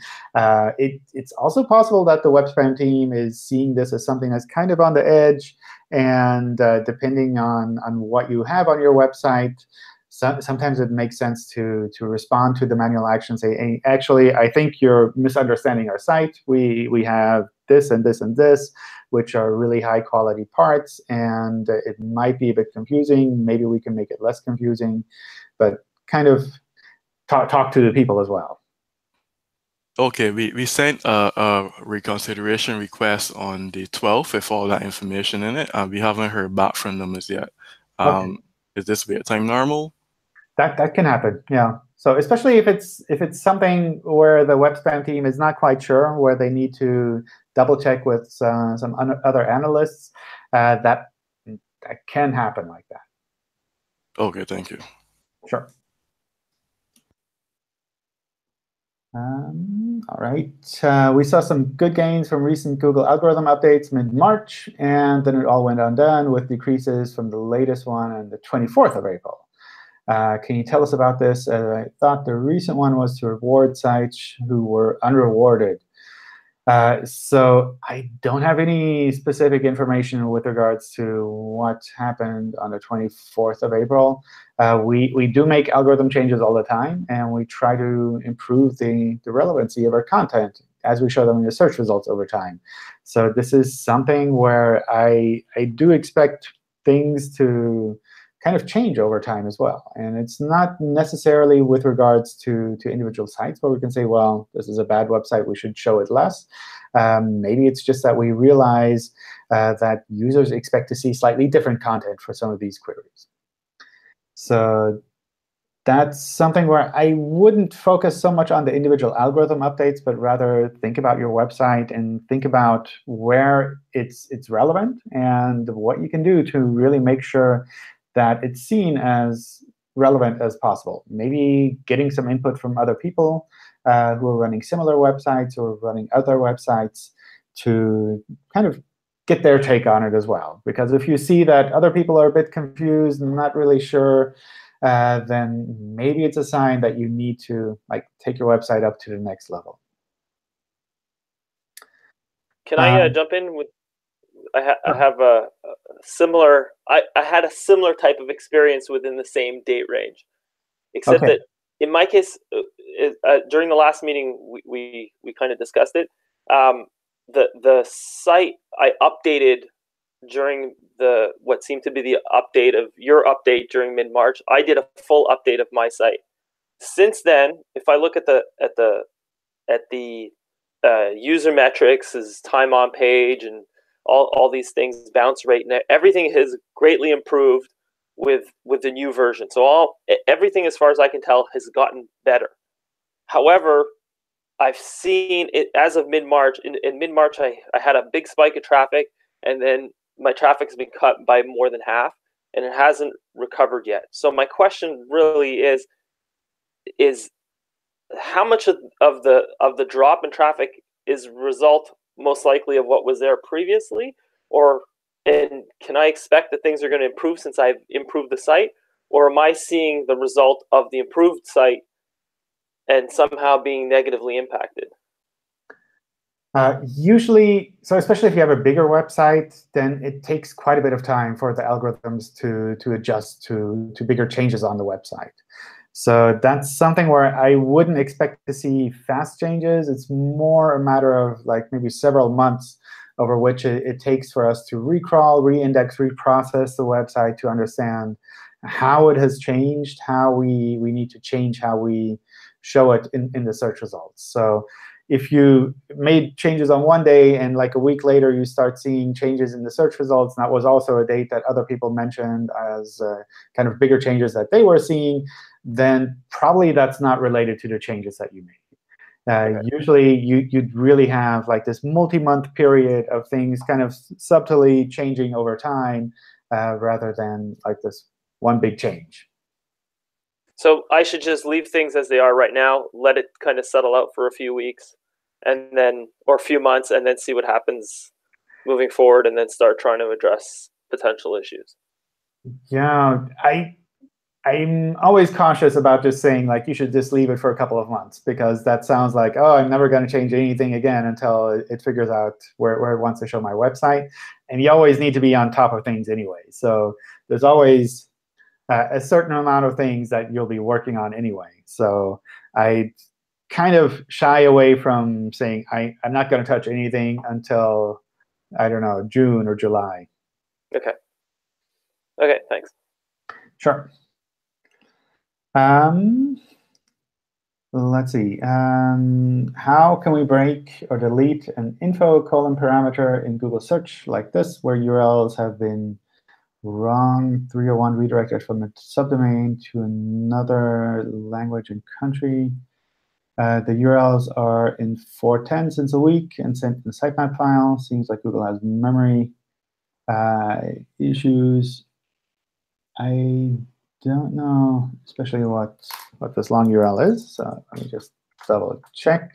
It's also possible that the web spam team is seeing this as something that's kind of on the edge, and depending on what you have on your website, sometimes it makes sense to respond to the manual action, say, hey, actually, I think you're misunderstanding our site. We have this and this and this, which are really high-quality parts, and it might be a bit confusing. Maybe we can make it less confusing, but kind of talk to the people as well. OK, we sent a reconsideration request on the 12th with all that information in it. We haven't heard back from them as yet. Okay. Is this wait time normal? That can happen, yeah. So especially if it's something where the web spam team is not quite sure, where they need to double check with some other analysts, that that can happen like that. Okay, thank you. Sure. All right. We saw some good gains from recent Google algorithm updates mid-March, and then it all went undone with decreases from the latest one on the 24th of April. Can you tell us about this? I thought the recent one was to reward sites who were unrewarded. So I don't have any specific information with regards to what happened on the 24th of April. We do make algorithm changes all the time, and we try to improve the relevancy of our content as we show them in the search results over time. So this is something where I do expect things to kind of change over time as well. And it's not necessarily with regards to individual sites where we can say, well, this is a bad website, we should show it less. Maybe it's just that we realize that users expect to see slightly different content for some of these queries. So that's something where I wouldn't focus so much on the individual algorithm updates, but rather think about your website and think about where it's relevant and what you can do to really make sure that it's seen as relevant as possible. Maybe getting some input from other people who are running similar websites or running other websites to kind of get their take on it as well. Because if you see that other people are a bit confused and not really sure, then maybe it's a sign that you need to take your website up to the next level. Can I jump in with? I have a similar. I had a similar type of experience within the same date range, except that in my case, during the last meeting, we kind of discussed it. The site I updated during what seemed to be the update of your update during mid-March. I did a full update of my site. Since then, if I look at the user metrics, as time on page and all these things, bounce rate, and everything has greatly improved with the new version. So everything, as far as I can tell, has gotten better. However, I've seen it as of mid-March. In mid-March, I had a big spike of traffic, and then my traffic's been cut by more than half, and it hasn't recovered yet. So my question really is how much of the drop in traffic is a result most likely of what was there previously, and can I expect that things are going to improve since I've improved the site, or am I seeing the result of the improved site and somehow being negatively impacted? Usually, so especially if you have a bigger website, then it takes quite a bit of time for the algorithms to adjust to bigger changes on the website. So that's something where I wouldn't expect to see fast changes. It's more a matter of maybe several months over which it takes for us to recrawl, reindex, reprocess the website to understand how it has changed, how we need to change how we show it in the search results. So if you made changes on one day and a week later you start seeing changes in the search results, and that was also a date that other people mentioned as kind of bigger changes that they were seeing, then probably that's not related to the changes that you made. Usually you'd really have this multi-month period of things kind of subtly changing over time rather than this one big change. So I should just leave things as they are right now, let it kind of settle out for a few weeks, or a few months, and then see what happens moving forward, and then start trying to address potential issues. Yeah, I'm always cautious about just saying you should just leave it for a couple of months, because that sounds like, oh, I'm never going to change anything again until it figures out where it wants to show my website. And you always need to be on top of things anyway. So there's always a certain amount of things that you'll be working on anyway. So I kind of shy away from saying I'm not going to touch anything until, I don't know, June or July. OK, thanks. Sure. Let's see. How can we break or delete an info : parameter in Google search like this, where URLs have been wrong 301 redirected from a subdomain to another language and country? The URLs are in 410 since a week and sent in a sitemap file. Seems like Google has memory. Issues. I don't know, especially what this long URL is. So let me just double check.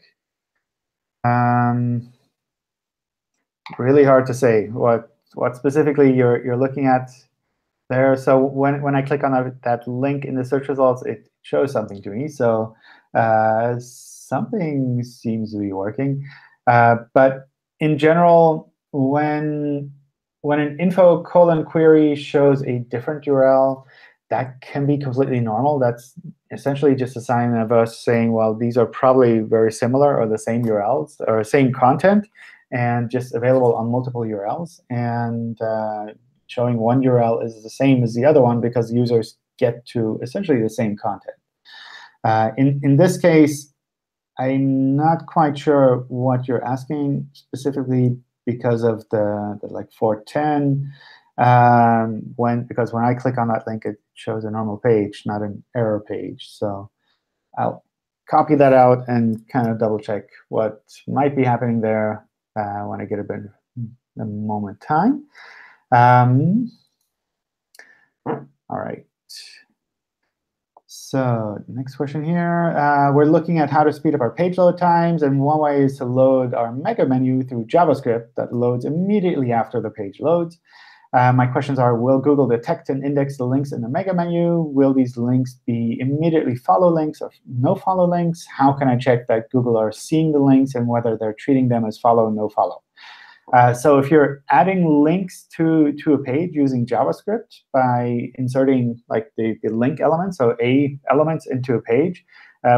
Really hard to say what specifically you're looking at there. So when I click on that link in the search results, it shows something to me. So something seems to be working. But in general, when an info query shows a different URL, that can be completely normal. That's essentially just a sign of us saying, well, these are probably very similar or the same URLs or same content, and just available on multiple URLs. And showing one URL is the same as the other one because users get to essentially the same content. In this case, I'm not quite sure what you're asking specifically because of the like 410. Because when I click on that link, it shows a normal page, not an error page. So I'll copy that out and kind of double check what might be happening there when I get a moment time. All right. So next question here. We're looking at how to speed up our page load times. And one way is to load our mega menu through JavaScript that loads immediately after the page loads. My questions are, will Google detect and index the links in the mega menu? Will these links be immediately follow links or no follow links? How can I check that Google are seeing the links and whether they're treating them as follow and no follow? So if you're adding links to a page using JavaScript by inserting like the link elements, so A elements into a page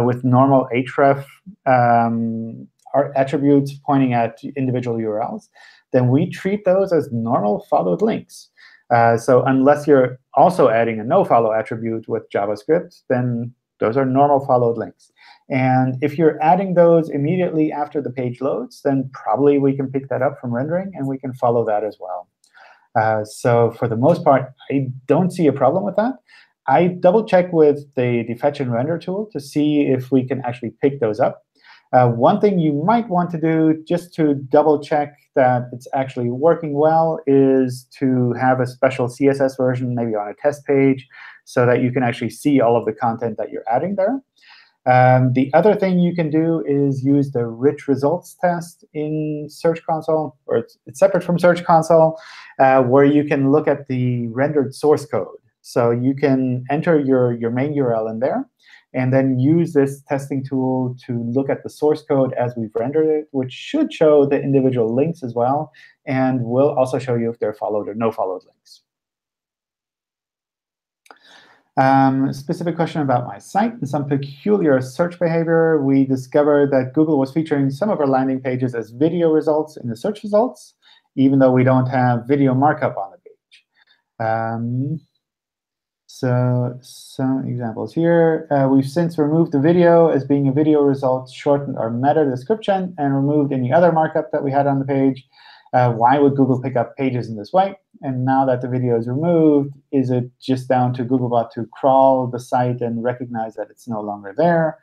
with normal href attributes pointing at individual URLs, then we treat those as normal followed links. So unless you're also adding a no-follow attribute with JavaScript, then those are normal followed links. And if you're adding those immediately after the page loads, then probably we can pick that up from rendering, and we can follow that as well. So for the most part, I don't see a problem with that. I double-check with the fetch and render tool to see if we can actually pick those up. One thing you might want to do just to double-check that it's actually working well is to have a special CSS version maybe on a test page so that you can actually see all of the content that you're adding there. The other thing you can do is use the rich results test in Search Console, or it's separate from Search Console, where you can look at the rendered source code. So you can enter your main URL in there, and then use this testing tool to look at the source code as we've rendered it, which should show the individual links as well, and will also show you if they're followed or no followed links. A specific question about my site and some peculiar search behavior. We discovered that Google was featuring some of our landing pages as video results in the search results, even though we don't have video markup on the page. So some examples here. We've since removed the video as being a video result, shortened our meta description, and removed any other markup that we had on the page. Why would Google pick up pages in this way? And now that the video is removed, is it just down to Googlebot to crawl the site and recognize that it's no longer there?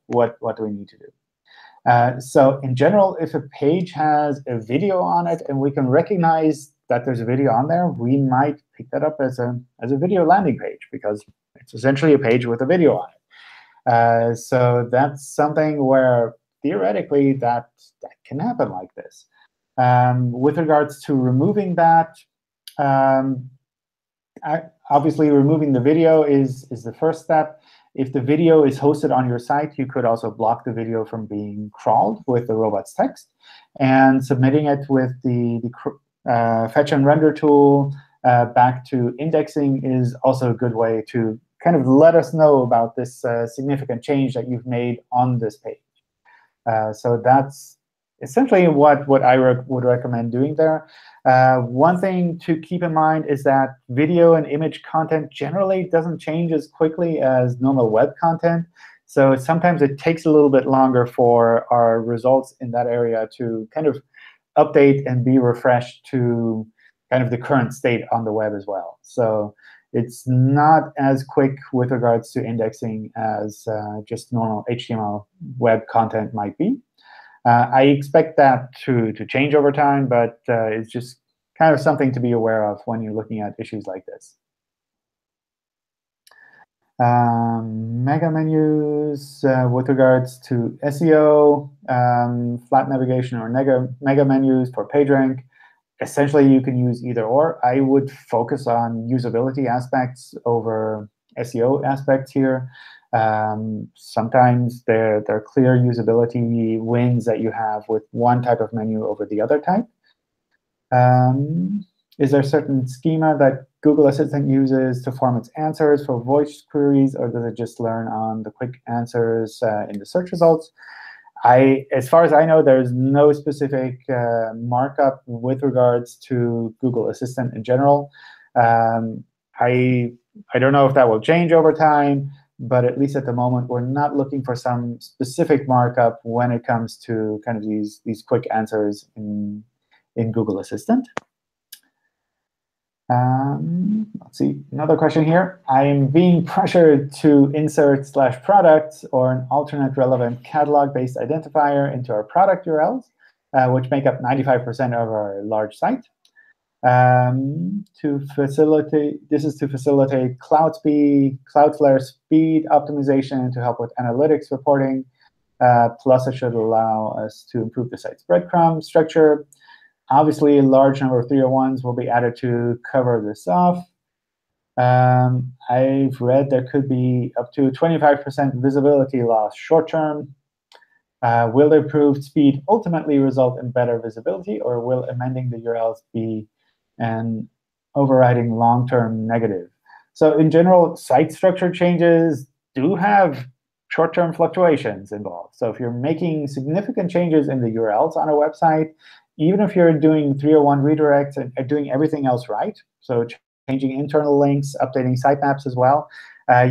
What do we need to do? So in general, if a page has a video on it and we can recognize that there's a video on there, we might pick that up as a video landing page because it's essentially a page with a video on it. So that's something where theoretically that can happen like this. With regards to removing that, obviously removing the video is the first step. If the video is hosted on your site, you could also block the video from being crawled with the robots text. And submitting it with the fetch and render tool back to indexing is also a good way to kind of let us know about this significant change that you've made on this page. So that's essentially what I would recommend doing there. One thing to keep in mind is that video and image content generally doesn't change as quickly as normal web content. So sometimes it takes a little bit longer for our results in that area to kind of update and be refreshed to kind of the current state on the web as well. So it's not as quick with regards to indexing as just normal HTML web content might be. I expect that to change over time, but it's just kind of something to be aware of when you're looking at issues like this. Mega menus with regards to SEO, flat navigation or mega menus for PageRank. Essentially, you can use either or. I would focus on usability aspects over SEO aspects here. Sometimes there are clear usability wins that you have with one type of menu over the other type. Is there a certain schema that Google Assistant uses to form its answers for voice queries, or does it just learn on the quick answers in the search results? As far as I know, there's no specific markup with regards to Google Assistant in general. I don't know if that will change over time, but at least at the moment, we're not looking for some specific markup when it comes to kind of these quick answers in Google Assistant. Let's see, another question here. I am being pressured to insert /products or an alternate relevant catalog-based identifier into our product URLs, which make up 95% of our large site. This is to facilitate Cloudflare speed optimization to help with analytics reporting. Plus, it should allow us to improve the site's breadcrumb structure. Obviously, a large number of 301s will be added to cover this off. I've read there could be up to 25% visibility loss short term. Will improved speed ultimately result in better visibility, or will amending the URLs be an overriding long-term negative? So in general, site structure changes do have short-term fluctuations involved. So if you're making significant changes in the URLs on a website, even if you're doing 301 redirects and doing everything else right, so changing internal links, updating sitemaps as well,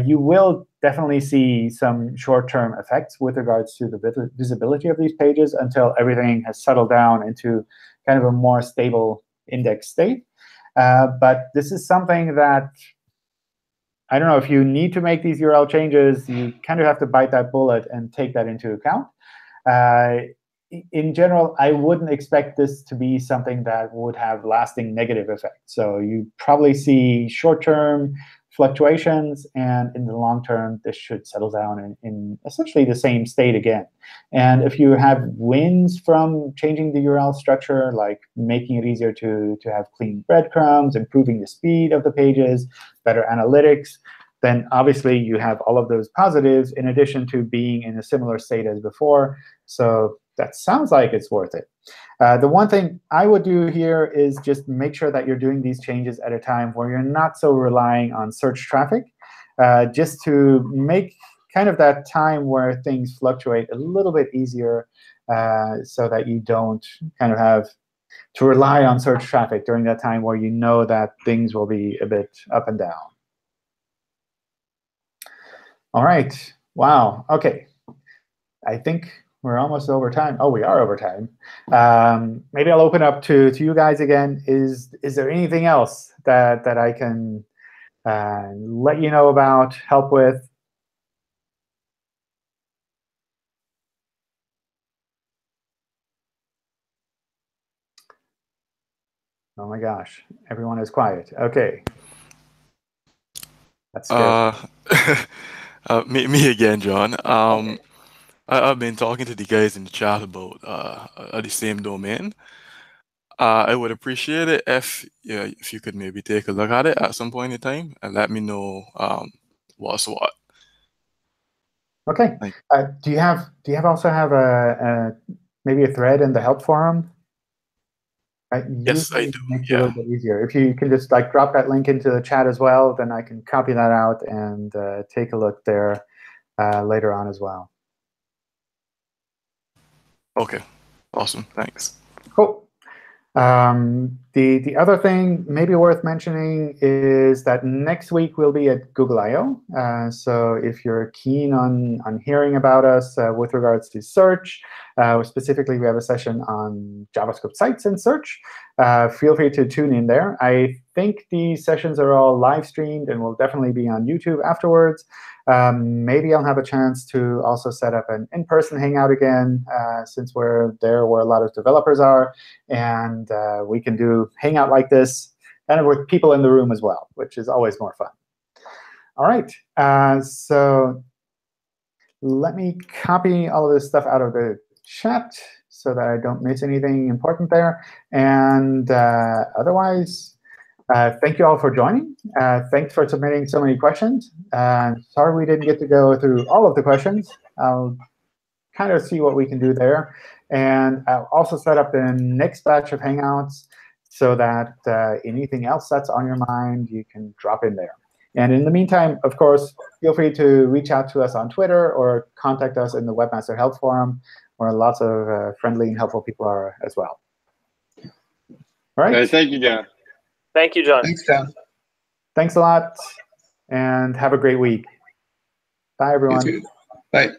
you will definitely see some short-term effects with regards to the visibility of these pages until everything has settled down into kind of a more stable index state. But this is something that, I don't know, if you need to make these URL changes, you kind of have to bite that bullet and take that into account. In general, I wouldn't expect this to be something that would have lasting negative effects. So you probably see short-term fluctuations, and in the long term, this should settle down in essentially the same state again. And if you have wins from changing the URL structure, like making it easier to have clean breadcrumbs, improving the speed of the pages, better analytics, then obviously you have all of those positives in addition to being in a similar state as before. So that sounds like it's worth it. The one thing I would do here is just make sure that you're doing these changes at a time where you're not so relying on search traffic, just to make kind of that time where things fluctuate a little bit easier, so that you don't kind of have to rely on search traffic during that time where you know that things will be a bit up and down. All right. Wow. OK. I think we're almost over time. Oh, we are over time. Maybe I'll open up to you guys again. Is there anything else that I can let you know about, help with? Oh my gosh, everyone is quiet. OK. That's scary. Me again, John. Okay. I've been talking to the guys in the chat about the same domain. I would appreciate it if you could maybe take a look at it at some point in time and let me know what's what. OK. Do you also have maybe a thread in the help forum? Yes, I do. Makes it a little bit easier. If you can just drop that link into the chat as well, then I can copy that out and take a look there later on as well. OK. Awesome. Thanks. Cool. The other thing maybe worth mentioning is that next week we'll be at Google I/O. So if you're keen on hearing about us with regards to search, specifically we have a session on JavaScript sites and search, feel free to tune in there. I think these sessions are all live streamed and will definitely be on YouTube afterwards. Maybe I'll have a chance to also set up an in-person Hangout again, since we're there where a lot of developers are. And we can do do Hangout like this, and with people in the room as well, which is always more fun. All right, so let me copy all of this stuff out of the chat so that I don't miss anything important there. And otherwise, thank you all for joining. Thanks for submitting so many questions. Sorry we didn't get to go through all of the questions. I'll kind of see what we can do there. And I'll also set up the next batch of Hangouts so that anything else that's on your mind, you can drop in there. And in the meantime, of course, feel free to reach out to us on Twitter or contact us in the Webmaster Help Forum, where lots of friendly and helpful people are as well. All right. Okay, thank you, John. Thank you, John. Thanks, John. Thanks a lot, and have a great week. Bye, everyone. You too. Bye.